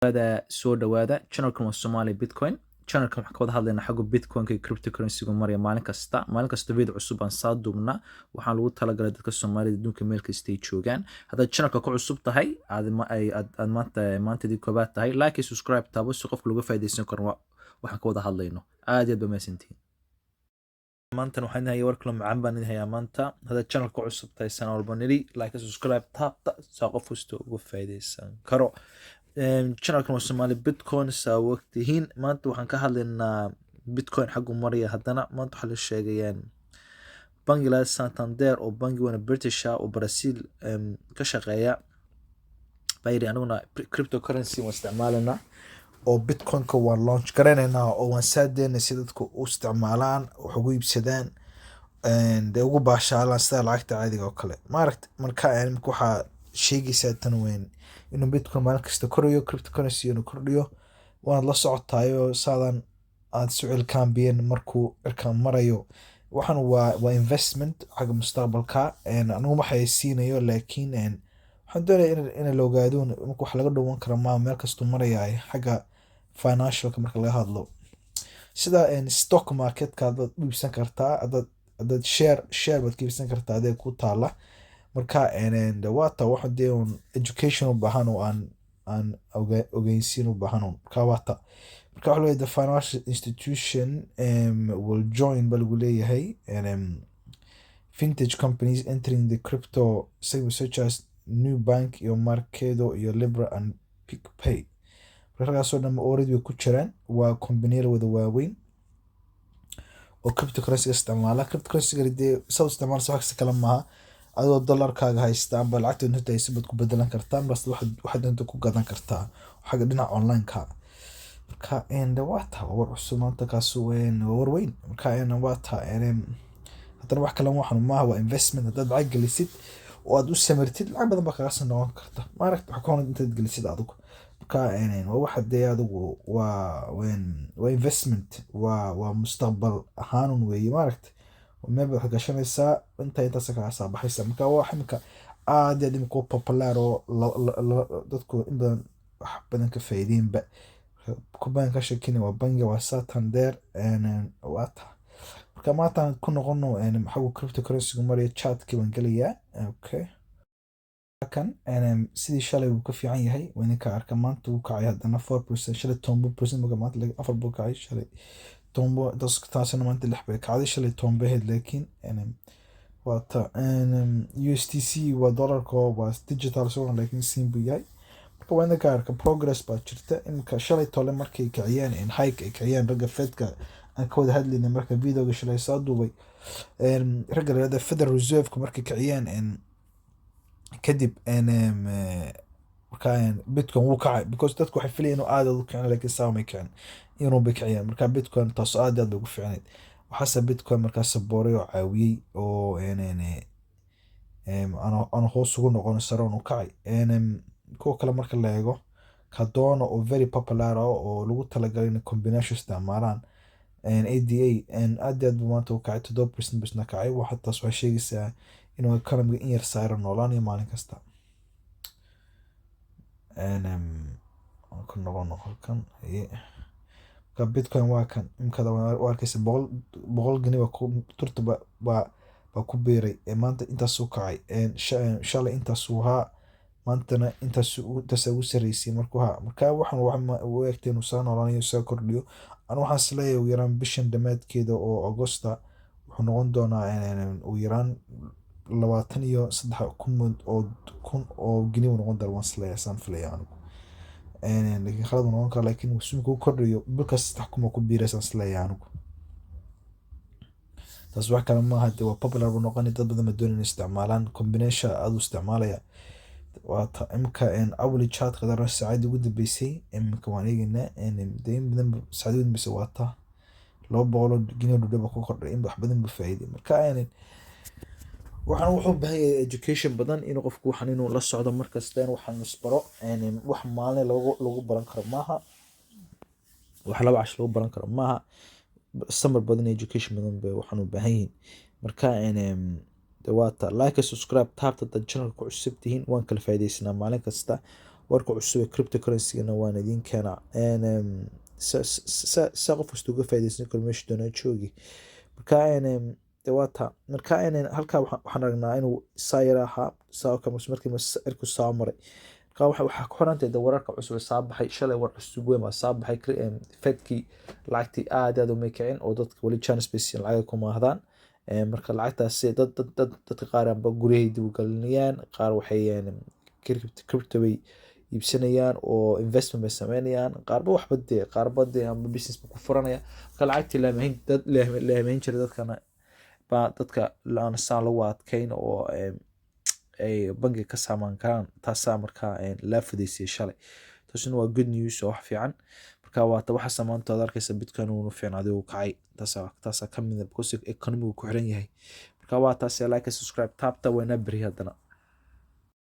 soo dhawaada channelkan waa Somali Bitcoin. Channelkan waxaan ka wada hadlaynaa xagga Bitcoinka iyo cryptocurrency-gu maraya maalin kasta video cusub aan soo duubnaa. Waxaan lagu talagalay dadka Soomaalida adduunka meel kasta ay joogaan. Haddaad channelka ku cusub tahay aad maantadii koobaad tahay like iyo subscribe taabo si qofka looga faa'iidaysan karo waxaan ka wada hadlayno. Aad iyo aad ba mahadsantihiin. maanta waxaan hayaa war kale macaan baan hayaa maanta. Haddaad channelka ku cusub tahay sana walba nili like iyo subscribe taabta si qof kasta uga faa'iidaysan karo. channelkan waa Somali Bitcoin saa waqtihiin maanta waxaan ka hadlaynaa Bitcoin xaggu maraya haddana maanta waxaa la sheegayaan bangiga Santander oo bangi wana British oo Brazil ka shaqeeya bayri anaguna cryptocurrency waan isticmaalana oo Bitcoin-ka waan launch garanaynaa oo waan saadeyna si dadku u isticmaalaan wax ugu iibsadaan dee ugu baashaalaan sida lacagta caadiga oo kale maaragta marka waxaa sheegaysaa tan weyn inuu Bitcoin maalin kasta korayo cryptocurrency inuu kordhiyo waad la socotaayo saadan aad su'aalkaan biyan markuu cirkaan marayo waxaan waa investment xagga mustaqbalka anigu waxay siinayo laakiin waxaan doonayaa in la ogaado marka wax laga dhawan karo meel kasta maraya xagga financialka marka laga hadlo sida stock market-ka aad iibsan kartaa dad share baad iibsan kartaa adeeg ku taala marka waata waxa dee education u baahan oo aan ogeysiin u baahan marka waxa leeyahay the financial institution will join bal lagu leeyahay vintage companies entering the crypto sector such as Nubank iyo Markedo iyo Libra and PicPay markaasoo dhan already ku jiraan waa company wada waaweyn oo cryptocurrency isticmaala cryptocurrency dee soo isticmaal wax kale maaha adoo dollarkaaga haysta amba lacagta inta ay sibad ku bedelan kartaa markaas waxaad inta ku gadan kartaa xagga dhinaca online-ka marka waata war cusub maanta kaas weyn war weyn marka waata haddana wax kale waxaan maaha waa investment haddaad lacag gelisid oo aad u samirtid lacag badan baa kaga soo noqon karta maaragta waxa koonad intaad gelisid adigu marka waa waxa dee adigu waa investment waa mustaqbal ahaan weeye maaragta meel baad gashanaysaa intaas kaga soo baxaysa marka waa ximka aad iyo aad ku popular oo dadku in badan wax badan ka faa'iideenba kuban ka shakina waa bangiga waa Santander waata marka maanta ku noqono xagga cryptocurrency maraya chat-kii baan galayaa okay kan sidii shalay uu ka fiican yahay wayna ka arka maanta uu kacay haddana 4% shalay 10% marka maanta 4% kacay shalay tombo taasina maanta 6 kacday shalay tombo ahayd laakiin waata USDC waa dollarka waa digital soo laakiin simbu yahay marka wayna ka arka progress baa jirta imka shalay tole markay kaciyaan hike ay kaciyaan raga Fedka aan ka wada hadlayna marka videoga shalay soo duubay raga la Federal Reserve markay kaciyaan kadib marka Bitcoin wuu kacay because dadku waxay filayeen inuu aad u kacay laakiin saamay kacay inuu bikaciyay marka Bitcoin taas aad ugu fiicneed waxaase Bitcoin markaas saboray oo caawiyay oo ana hoos ugu noqon saro inuu kacay kuwa kale marka la eego Cardano oo very popular oo lagu talagalay in combination isticmaalaan ADA aad maanta uu kacay 7% bisna kacay waxa taas waxay sheegaysaa inuu economy in yar saaran noolaan maalin kasta ku noqono halkan ka Bitcoin waa kan imkada waa arkaysa 100 gani waa ku turta ba ku beeray maanta intaas uu kacay shalay intaas uu haa maantana intaas ugu sareysay marka waxaan u eegtay inuu soo noolaanayo soo kordhiyo aan waxaan isleeyahay ugu yaraan bishan dhamaadkeeda oo August wuxuu noqon doonaa ugu yaraan 23,000 oo gini uu noqon doonaa isleeyahay san filayaa laakiin khalad noqon kara laakiin uu kordhiyo bilkaas 3,000 ku biiraysan isleeyahay taas wax kale ma aha waa popular buu noqon dad badan ma doonayaan isticmaalaan combination aad u isticmaalaya waata imka awli chat qadar saacad ugu dambeysay imka waan eegaynaa deyn badan saacad ugu dambeysay waata 200 gini dhudhaba ku kordhay in wax badan buu faa'iiday marka waxaan wuxuu baahan yahay education badan inuu qofku waxan inuu la socdo markasta waxaan isbaro wax maalin lagu baran karo maaha wax laba cash lagu baran karo maaha samar badan education badan bay waxaan u baahan yihiin marka waata like subscribe taabta channelka ku cusub tihiin waan kala faa'iideysnaa maalin kasta warka cusub ee cryptocurrency-gana waan idin keenaa sa qof kasta uga faa'iidaysan karo meesha doonaa joogi. Marka dewata marka halkaa waxaan aragnaa inuu saa yara ahaa saa ka markii cirku saa maray. Marka waxaa ku xiran tahay wararka cusub ee soo baxay shalay war cusub weyn baa soo baxay Fedkii lacagtii aad u meekicin oo dadka wali chance space lacag ku maahdaan. Marka lacagtaas dadka qaar amba guryahay dib u galinayaan qaar waxay crypto bay iibsanayaan oo investment bay sameynayaan qaarba dee amba business ku furanaya. Marka lacagtii leemayn jiray dadkana dadka aan saan lagu adkayn oo ay bangiga ka saamaan karaan taasaa markaa la fudaysay shalay. Taasina waa good news oo wax fiican. Marka waxa samaantooda arkaysa Bitcoin uu fiicnaaday uu kacay taasaa ka mid ah because economy ku xiran yahay. Marka taas like subscribe taabta wayna bari hadana.